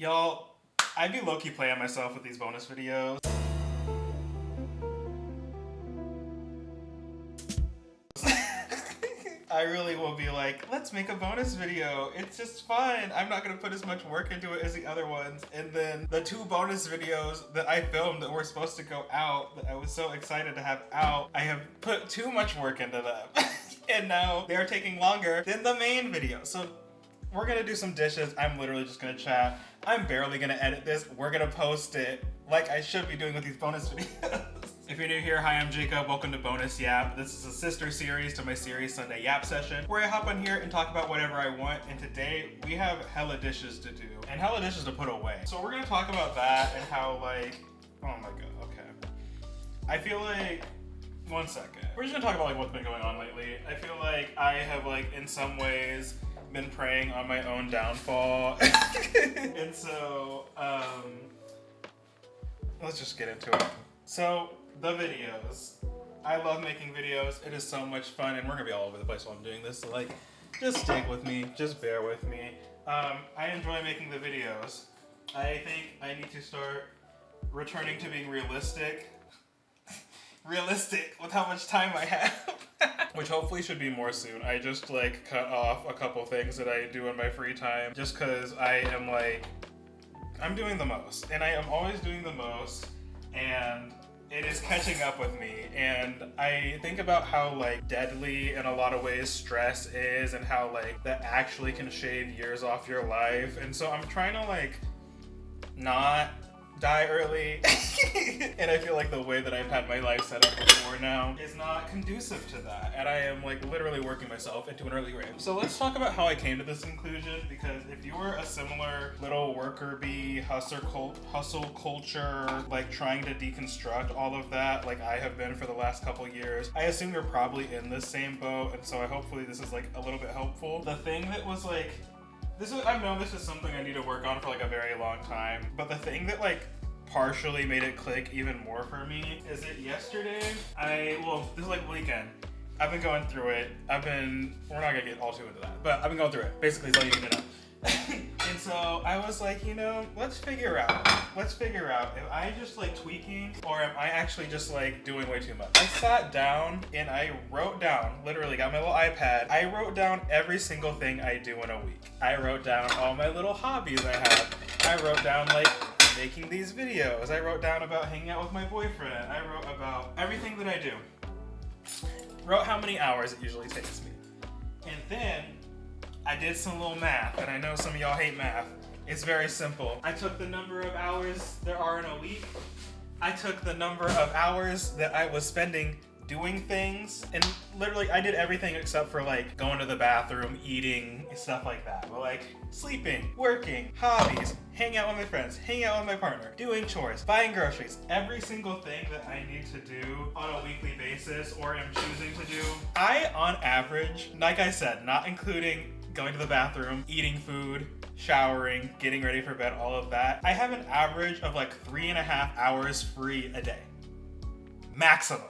Y'all, I be low-key playing myself with these bonus videos. I really will be like, let's make a bonus video. It's just fun. I'm not gonna put as much work into it as the other ones. And then the 2 bonus videos that I filmed that were supposed to go out, that I was so excited to have out, I have put too much work into them. And now they're taking longer than the main video. So we're gonna do some dishes. I'm literally just gonna chat. I'm barely gonna edit this. We're gonna post it like I should be doing with these bonus videos. If you're new here, hi, I'm Jacob. Welcome to Bonus YAP. This is a sister series to my series Sunday YAP session, where I hop on here and talk about whatever I want. And today we have hella dishes to do and hella dishes to put away. So we're gonna talk about that and how, like, oh my god, okay. I feel like, one second. We're just gonna talk about like what's been going on lately. I feel like I have like in some ways been preying on my own downfall. And so, let's just get into it. So, the videos. I love making videos. It is so much fun, and we're gonna be all over the place while I'm doing this, so like, just stick with me, just bear with me. I enjoy making the videos. I think I need to start returning to being realistic. Realistic with how much time I have. Which hopefully should be more soon. I just like cut off a couple things that I do in my free time just cause I am like, I'm doing the most, and I am always doing the most, and it is catching up with me. And I think about how like deadly in a lot of ways stress is, and how like that actually can shave years off your life. And so I'm trying to like not die early. And I feel like the way that I've had my life set up before now is not conducive to that, and I am like literally working myself into an early grave. So let's talk about how I came to this conclusion, because if you were a similar little worker bee hustle culture, like trying to deconstruct all of that like I have been for the last couple years, I assume you're probably in the same boat. And so hopefully this is like a little bit helpful. The thing that was like, I've known this is something I need to work on for like a very long time, but the thing that like partially made it click even more for me is that yesterday, this is like weekend. I've been going through it. We're not gonna get all too into that, but I've been going through it. Basically, it's all you need to know. And so I was like, you know, let's figure out if I just like tweaking, or am I actually just like doing way too much. I sat down and I wrote down, literally got my little iPad. I wrote down every single thing I do in a week. I wrote down all my little hobbies I have. I wrote down like making these videos. I wrote down about hanging out with my boyfriend. I wrote about everything that I do. Wrote how many hours it usually takes me. And then I did some little math, and I know some of y'all hate math. It's very simple. I took the number of hours there are in a week. I took the number of hours that I was spending doing things, and literally I did everything except for like going to the bathroom, eating, stuff like that. But like sleeping, working, hobbies, hanging out with my friends, hanging out with my partner, doing chores, buying groceries, every single thing that I need to do on a weekly basis or am choosing to do. I, on average, like I said, not including going to the bathroom, eating food, showering, getting ready for bed, all of that, I have an average of like 3.5 hours free a day. Maximum.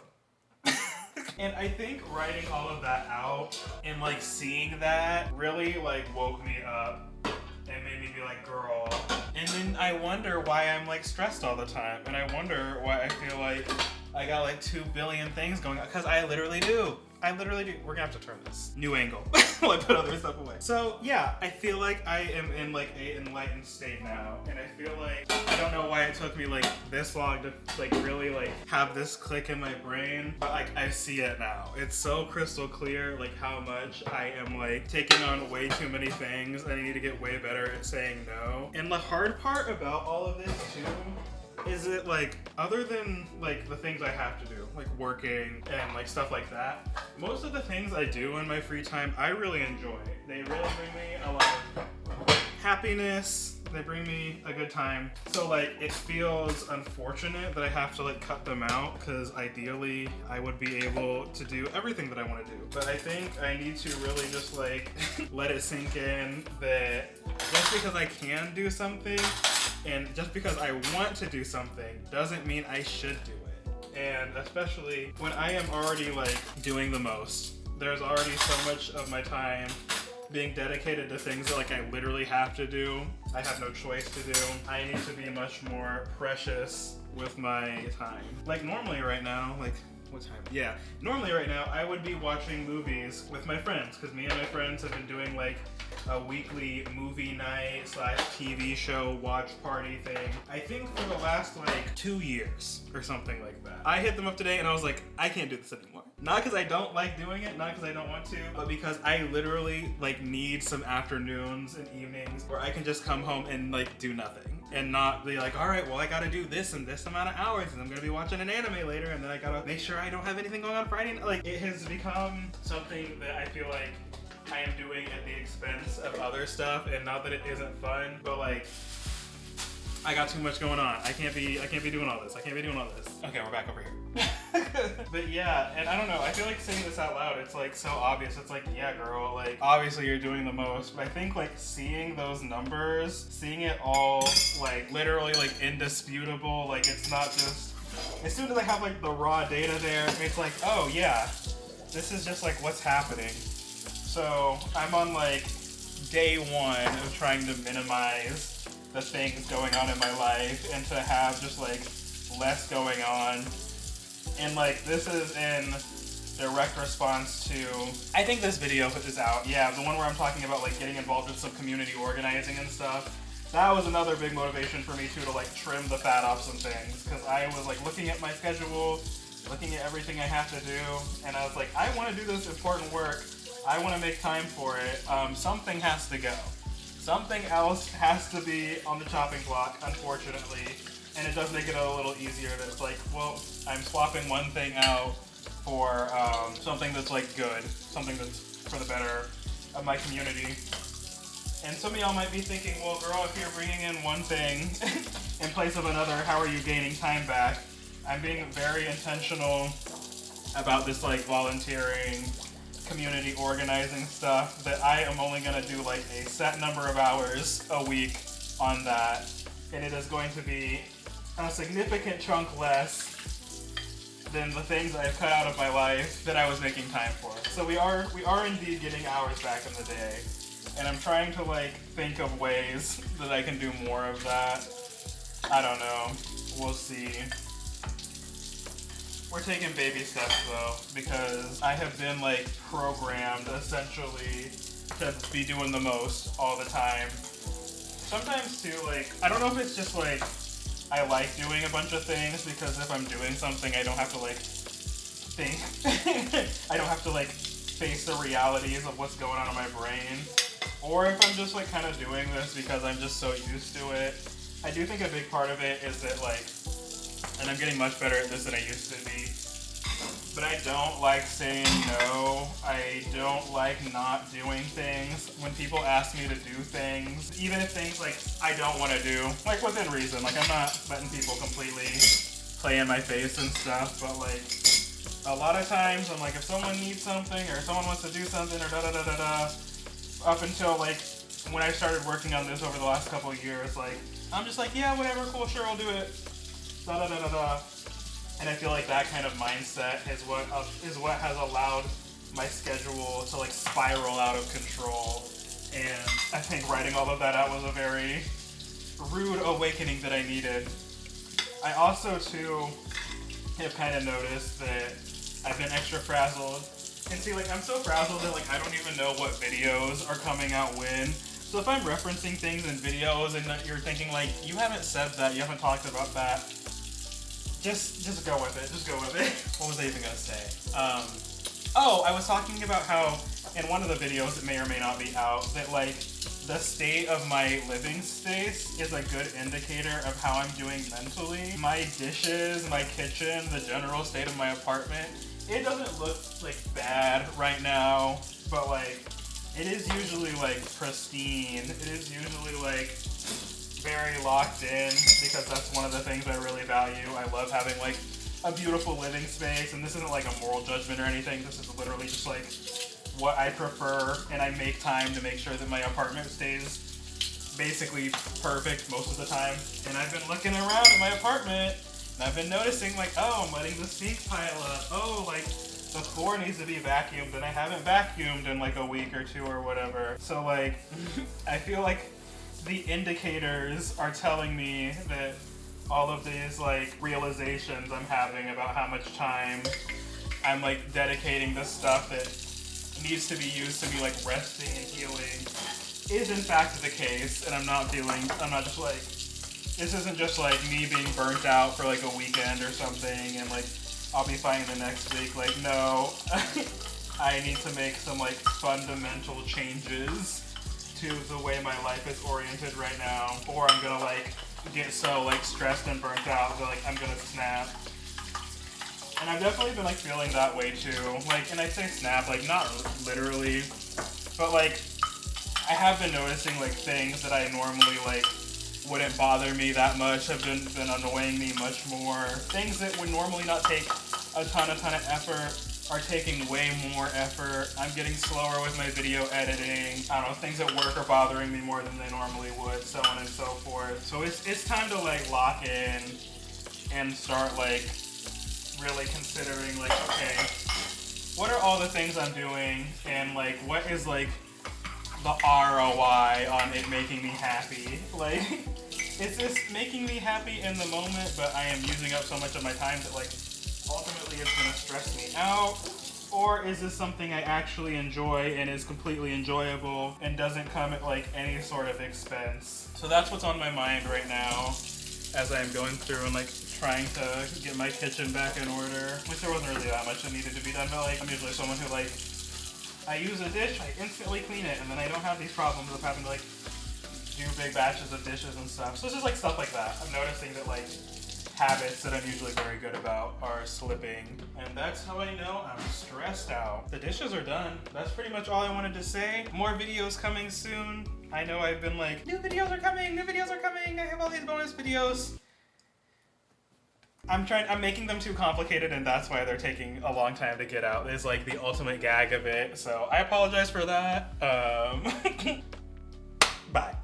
And I think writing all of that out and like seeing that really like woke me up and made me be like, girl. And then I wonder why I'm like stressed all the time. And I wonder why I feel like I got like 2 billion things going on, because I literally do. We're gonna have to turn this new angle while I put other stuff away. So yeah, I feel like I am in like a enlightened state now, and I feel like I don't know why it took me like this long to like really like have this click in my brain, but like I see it now. It's so crystal clear like how much I am like taking on way too many things, and I need to get way better at saying no. And the hard part about all of this too is it like, other than like the things I have to do, like working and like stuff like that, most of the things I do in my free time I really enjoy. They really bring me a lot of happiness. They bring me a good time. So like it feels unfortunate that I have to like cut them out, because ideally I would be able to do everything that I want to do. But I think I need to really just like let it sink in that just because I can do something and just because I want to do something doesn't mean I should do it. And especially when I am already like doing the most. There's already so much of my time being dedicated to things that like I literally have to do. I have no choice to do. I need to be much more precious with my time. Like normally right now, like what time? Yeah, normally right now I would be watching movies with my friends because me and my friends have been doing like a weekly movie night / TV show watch party thing. I think for the last like 2 years or something like that. I hit them up today and I was like, I can't do this anymore. Not because I don't like doing it, not because I don't want to, but because I literally like need some afternoons and evenings where I can just come home and like do nothing. And not be like, all right, well, I gotta do this in this amount of hours, and I'm gonna be watching an anime later, and then I gotta make sure I don't have anything going on Friday. Like, it has become something that I feel like I am doing at the expense of other stuff, and not that it isn't fun, but like, I got too much going on. I can't be doing all this. I can't be doing all this. Okay, we're back over here. But yeah, and I don't know, I feel like saying this out loud, it's like so obvious. It's like, yeah, girl, like obviously you're doing the most, but I think like seeing those numbers, seeing it all like literally like indisputable, like it's not just, as soon as I have like the raw data there, it's like, oh yeah, this is just like what's happening. So I'm on like day one of trying to minimize the things going on in my life and to have just like less going on. And like this is in direct response to, I think this video is out, yeah, the one where I'm talking about like getting involved in some community organizing and stuff. That was another big motivation for me too, to like trim the fat off some things, because I was like looking at my schedule, looking at everything I have to do, and I was like, I want to do this important work, I want to make time for it, something has to go. Something else has to be on the chopping block, unfortunately. And it does make it a little easier that it's like, well, I'm swapping one thing out for something that's like good, something that's for the better of my community. And some of y'all might be thinking, well, girl, if you're bringing in one thing in place of another, how are you gaining time back? I'm being very intentional about this like volunteering, community organizing stuff, that I am only gonna do like a set number of hours a week on that. And it is going to be a significant chunk less than the things I've cut out of my life that I was making time for. So we are indeed getting hours back in the day. And I'm trying to like think of ways that I can do more of that. I don't know. We'll see. We're taking baby steps though, because I have been like programmed essentially to be doing the most all the time. Sometimes too, like, I don't know if it's just like I like doing a bunch of things, because if I'm doing something I don't have to like think. I don't have to like face the realities of what's going on in my brain. Or if I'm just like kind of doing this because I'm just so used to it. I do think a big part of it is that like, and I'm getting much better at this than I used to be, but I don't like saying no. I don't like not doing things. When people ask me to do things, even if things like I don't want to do, like within reason, like I'm not letting people completely play in my face and stuff, but like a lot of times I'm like, if someone needs something or someone wants to do something or da-da-da-da-da, up until like when I started working on this over the last couple of years, like I'm just like, yeah, whatever, cool, sure, I'll do it, da-da-da-da-da. And I feel like that kind of mindset is what has allowed my schedule to like spiral out of control. And I think writing all of that out was a very rude awakening that I needed. I also too have kind of noticed that I've been extra frazzled. And see, like I'm so frazzled that like I don't even know what videos are coming out when. So if I'm referencing things in videos and you're thinking like, you haven't said that, you haven't talked about that, just go with it, just go with it. What was I even gonna say? Oh, I was talking about how in one of the videos, it may or may not be out, that like the state of my living space is a good indicator of how I'm doing mentally. My dishes, my kitchen, the general state of my apartment, it doesn't look like bad right now, but like it is usually like pristine. It is usually like very locked in, because that's one of the things I really value. I love having like a beautiful living space, and this isn't like a moral judgment or anything. This is literally just like what I prefer, and I make time to make sure that my apartment stays basically perfect most of the time. And I've been looking around at my apartment, and I've been noticing like, oh, I'm letting the sink pile up. Oh, like the floor needs to be vacuumed, and I haven't vacuumed in like a week or two or whatever. So like, I feel like the indicators are telling me that all of these like realizations I'm having about how much time I'm like dedicating to stuff that needs to be used to be like resting and healing is in fact the case, and I'm not just like, this isn't just like me being burnt out for like a weekend or something and like I'll be fine the next week. Like, no, I need to make some like fundamental changes to the way my life is oriented right now, or I'm gonna like get so like stressed and burnt out that like I'm gonna snap. And I've definitely been like feeling that way too. Like, and I say snap, like not literally, but like I have been noticing like things that I normally like wouldn't bother me that much have been annoying me much more. Things that would normally not take a ton of effort are taking way more effort. I'm getting slower with my video editing. I don't know, things at work are bothering me more than they normally would, so on and so forth. So it's time to like lock in and start like really considering like, okay, what are all the things I'm doing, and like what is like the ROI on it making me happy? Like, is this making me happy in the moment, but I am using up so much of my time that like ultimately it's gonna stress me out? Or is this something I actually enjoy and is completely enjoyable and doesn't come at like any sort of expense? So that's what's on my mind right now as I'm going through and like trying to get my kitchen back in order, which there wasn't really that much that needed to be done, but like I'm usually someone who like, I use a dish, I instantly clean it, and then I don't have these problems of having to like do big batches of dishes and stuff. So it's just like stuff like that. I'm noticing that like habits that I'm usually very good about are slipping, and that's how I know I'm stressed out. The dishes are done. That's pretty much all I wanted to say. More videos coming soon. I know I've been like, new videos are coming, I have all these bonus videos. I'm making them too complicated, and that's why they're taking a long time to get out, is like the ultimate gag of it. So I apologize for that. Bye.